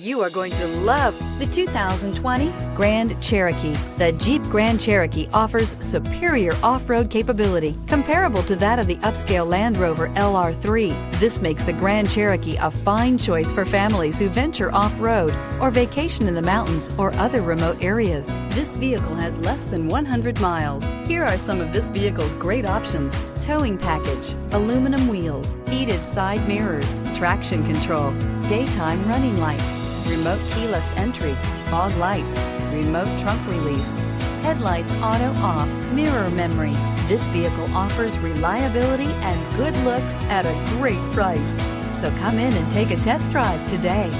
You are going to love the 2020 Grand Cherokee. The Jeep Grand Cherokee offers superior off-road capability, comparable to that of the upscale Land Rover LR3. This makes the Grand Cherokee a fine choice for families who venture off-road or vacation in the mountains or other remote areas. This vehicle has less than 100 miles. Here are some of this vehicle's great options: towing package, aluminum wheels, heated side mirrors, traction control, daytime running lights, remote keyless entry, fog lights, remote trunk release, headlights auto off, mirror memory. This vehicle offers reliability and good looks at a great price. So come in and take a test drive today.